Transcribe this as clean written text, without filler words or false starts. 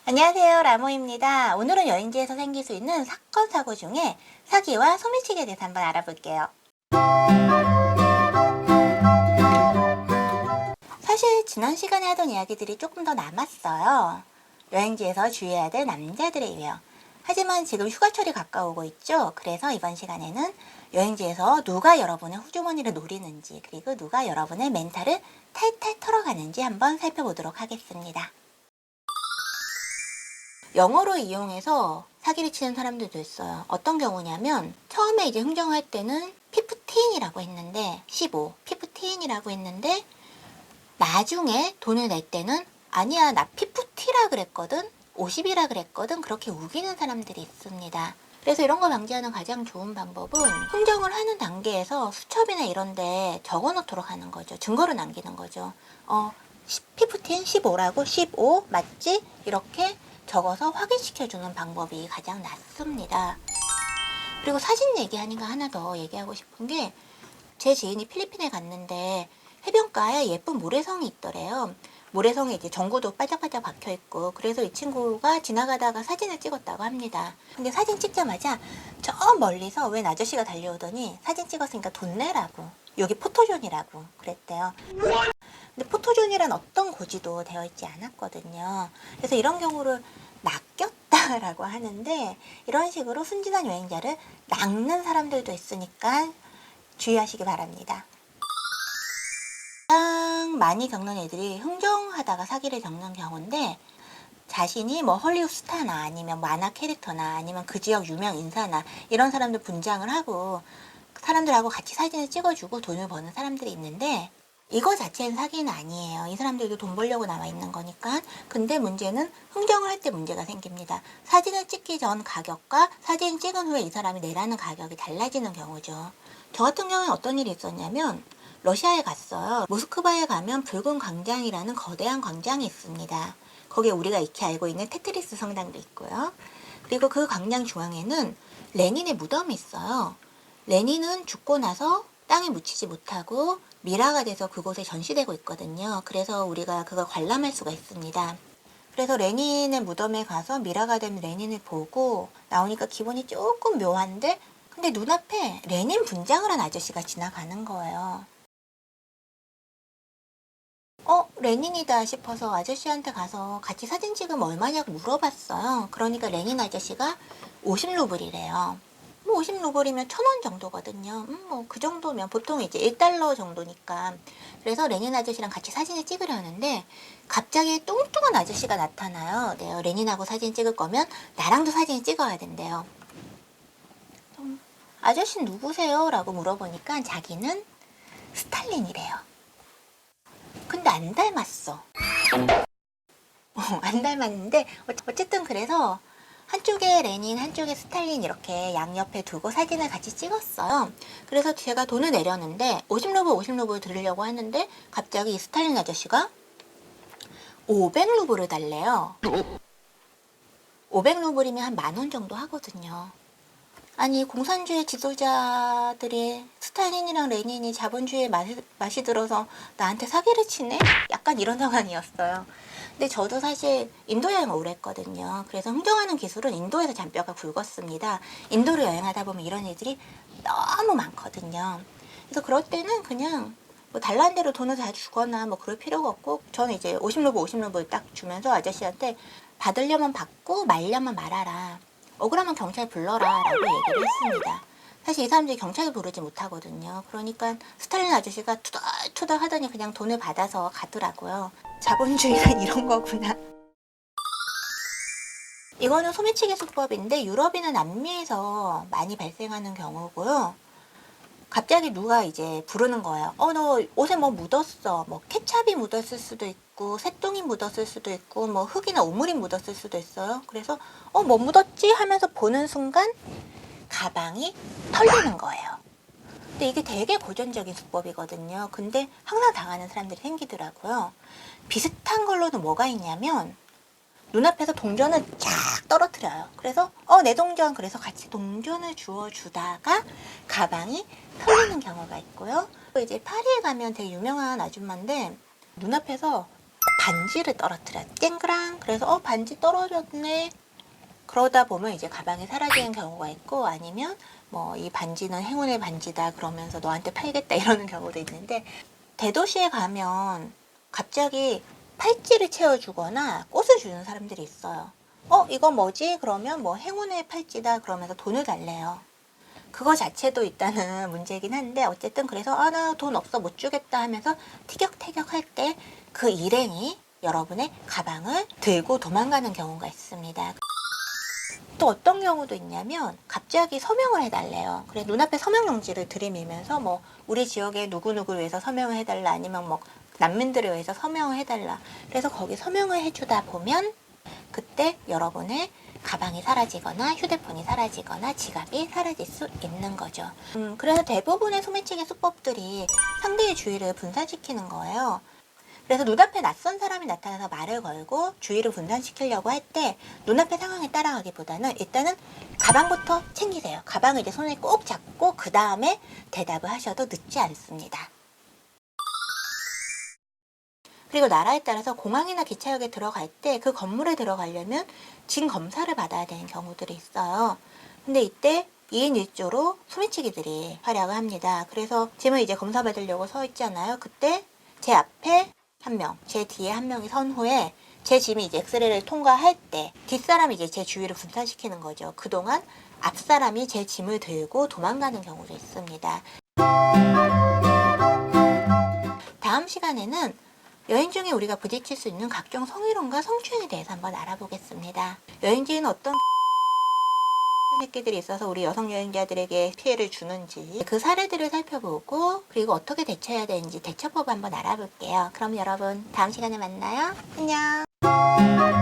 안녕하세요, 라모입니다. 오늘은 여행지에서 생길 수 있는 사건, 사고 중에 사기와 소매치기에 대해서 한번 알아볼게요. 사실 지난 시간에 하던 이야기들이 조금 더 남았어요. 여행지에서 주의해야 될 남자들의 유형. 하지만 지금 휴가철이 가까우고 있죠. 그래서 이번 시간에는 여행지에서 누가 여러분의 호주머니를 노리는지, 그리고 누가 여러분의 멘탈을 탈탈 털어가는지 한번 살펴보도록 하겠습니다. 영어로 이용해서 사기를 치는 사람들도 있어요. 어떤 경우냐면 처음에 이제 흥정할 때는 15이라고 했는데 15이라고 했는데 나중에 돈을 낼 때는 아니야, 나 50라 그랬거든, 50이라 그랬거든, 그렇게 우기는 사람들이 있습니다. 그래서 이런 거 방지하는 가장 좋은 방법은 흥정을 하는 단계에서 수첩이나 이런 데 적어 놓도록 하는 거죠. 증거를 남기는 거죠. 15, 15라고 15 맞지? 이렇게 적어서 확인시켜주는 방법이 가장 낫습니다. 그리고 사진 얘기하니까 하나 더 얘기하고 싶은 게, 제 지인이 필리핀에 갔는데 해변가에 예쁜 모래성이 있더래요. 모래성에 이제 전구도 바짝바짝 박혀 있고, 그래서 이 친구가 지나가다가 사진을 찍었다고 합니다. 근데 사진 찍자마자 저 멀리서 웬 아저씨가 달려오더니 사진 찍었으니까 돈 내라고, 여기 포토존이라고 그랬대요. 근데 포토존이란 어떤 고지도 되어 있지 않았거든요. 그래서 이런 경우를 낚였다라고 하는데, 이런 식으로 순진한 여행자를 낚는 사람들도 있으니까 주의하시기 바랍니다. 가장 많이 겪는 애들이 흥정하다가 사기를 겪는 경우인데, 자신이 뭐 헐리우드 스타나 아니면 만화 캐릭터나 아니면 그 지역 유명 인사나 이런 사람들 분장을 하고 사람들하고 같이 사진을 찍어주고 돈을 버는 사람들이 있는데, 이거 자체는 사기는 아니에요. 이 사람들도 돈 벌려고 나와 있는 거니까. 근데 문제는 흥정을 할 때 문제가 생깁니다. 사진을 찍기 전 가격과 사진 찍은 후에 이 사람이 내라는 가격이 달라지는 경우죠. 저 같은 경우는 어떤 일이 있었냐면, 러시아에 갔어요. 모스크바에 가면 붉은 광장이라는 거대한 광장이 있습니다. 거기에 우리가 익히 알고 있는 테트리스 성당도 있고요. 그리고 그 광장 중앙에는 레닌의 무덤이 있어요. 레닌은 죽고 나서 땅에 묻히지 못하고 미라가 돼서 그곳에 전시되고 있거든요. 그래서 우리가 그걸 관람할 수가 있습니다. 그래서 레닌의 무덤에 가서 미라가 된 레닌을 보고 나오니까 기분이 조금 묘한데, 근데 눈앞에 레닌 분장을 한 아저씨가 지나가는 거예요. 레닌이다 싶어서 아저씨한테 가서 같이 사진 찍으면 얼마냐고 물어봤어요. 그러니까 레닌 아저씨가 50루블이래요. 뭐 50루블이면 1,000원 정도거든요. 뭐 그 정도면 보통 이제 1달러 정도니까. 그래서 레닌 아저씨랑 같이 사진을 찍으려는데 갑자기 뚱뚱한 아저씨가 나타나요. 네, 레닌하고 사진 찍을 거면 나랑도 사진 찍어야 된대요. 아저씨 누구세요? 라고 물어보니까 자기는 스탈린이래요. 근데 안 닮았어. 안 닮았는데 어쨌든 그래서 한쪽에 레닌, 한쪽에 스탈린 이렇게 양옆에 두고 사진을 같이 찍었어요. 그래서 제가 돈을 내려는데 50루블 드리려고 하는데 갑자기 이 스탈린 아저씨가 500루블을 달래요. 500루블이면 한 10,000원 정도 하거든요. 아니, 공산주의 지도자들이 스탈린이랑 레닌이 자본주의의 맛이 들어서 나한테 사기를 치네? 약간 이런 상황이었어요. 근데 저도 사실 인도 여행을 오래 했거든요. 그래서 흥정하는 기술은 인도에서 잔뼈가 굵었습니다. 인도를 여행하다 보면 이런 일들이 너무 많거든요. 그래서 그럴 때는 그냥 뭐 달라는 대로 돈을 다 주거나 뭐 그럴 필요가 없고, 저는 이제 50루블 딱 주면서 아저씨한테 받으려면 받고 말려면 말아라, 억울하면 경찰 불러라 라고 얘기를 했습니다. 사실 이 사람들이 경찰을 부르지 못하거든요. 그러니까 스탈린 아저씨가 투덜투덜 하더니 그냥 돈을 받아서 가더라고요. 자본주의란 이런 거구나. 이거는 소매치기 수법인데 유럽이나 남미에서 많이 발생하는 경우고요. 갑자기 누가 이제 부르는 거예요. 너 옷에 뭐 묻었어. 뭐 케찹이 묻었을 수도 있고, 새똥이 묻었을 수도 있고, 뭐 흙이나 오물이 묻었을 수도 있어요. 그래서 뭐 묻었지 하면서 보는 순간 가방이 털리는 거예요. 근데 이게 되게 고전적인 수법이거든요. 근데 항상 당하는 사람들이 생기더라고요. 비슷한 걸로는 뭐가 있냐면, 눈앞에서 동전을 쫙 떨어뜨려요. 그래서 내 동전, 그래서 같이 동전을 주워주다가 가방이 털리는 경우가 있고요. 또 이제 파리에 가면 되게 유명한 아줌마인데 눈앞에서 반지를 떨어뜨려. 쨍그랑. 그래서 반지 떨어졌네. 그러다 보면 이제 가방이 사라지는 경우가 있고, 아니면 뭐 이 반지는 행운의 반지다 그러면서 너한테 팔겠다 이러는 경우도 있는데, 대도시에 가면 갑자기 팔찌를 채워주거나 꽃을 주는 사람들이 있어요. 이거 뭐지? 그러면 뭐 행운의 팔찌다 그러면서 돈을 달래요. 그거 자체도 일단은 문제긴 한데, 어쨌든 그래서 나 돈 없어 못 주겠다 하면서 티격태격 할 때 그 일행이 여러분의 가방을 들고 도망가는 경우가 있습니다. 또 어떤 경우도 있냐면 갑자기 서명을 해달래요. 그래 눈앞에 서명 용지를 들이밀면서 뭐 우리 지역에 누구누구를 위해서 서명을 해달라, 아니면 뭐 난민들을 위해서 서명을 해달라. 그래서 거기 서명을 해주다 보면 그때 여러분의 가방이 사라지거나 휴대폰이 사라지거나 지갑이 사라질 수 있는 거죠. 그래서 대부분의 소매치기 수법들이 상대의 주의를 분산시키는 거예요. 그래서 눈앞에 낯선 사람이 나타나서 말을 걸고 주의를 분산시키려고 할 때 눈앞의 상황에 따라가기보다는 일단은 가방부터 챙기세요. 가방을 이제 손에 꼭 잡고 그 다음에 대답을 하셔도 늦지 않습니다. 그리고 나라에 따라서 공항이나 기차역에 들어갈 때 그 건물에 들어가려면 진 검사를 받아야 되는 경우들이 있어요. 근데 이때 2인 1조로 소매치기들이 활약을 합니다. 그래서 짐을 이제 검사 받으려고 서 있잖아요. 그때 제 앞에 한 명, 제 뒤에 한 명이 선 후에 제 짐이 이제 엑스레이를 통과할 때 뒷사람이 이제 제 주위를 분산시키는 거죠. 그동안 앞사람이 제 짐을 들고 도망가는 경우도 있습니다. 다음 시간에는 여행 중에 우리가 부딪힐 수 있는 각종 성희롱과 성추행에 대해서 한번 알아보겠습니다. 여행지에는 어떤 새끼들이 있어서 우리 여성 여행자들에게 피해를 주는지 그 사례들을 살펴보고, 그리고 어떻게 대처해야 되는지 대처법 한번 알아볼게요. 그럼 여러분 다음 시간에 만나요. 안녕.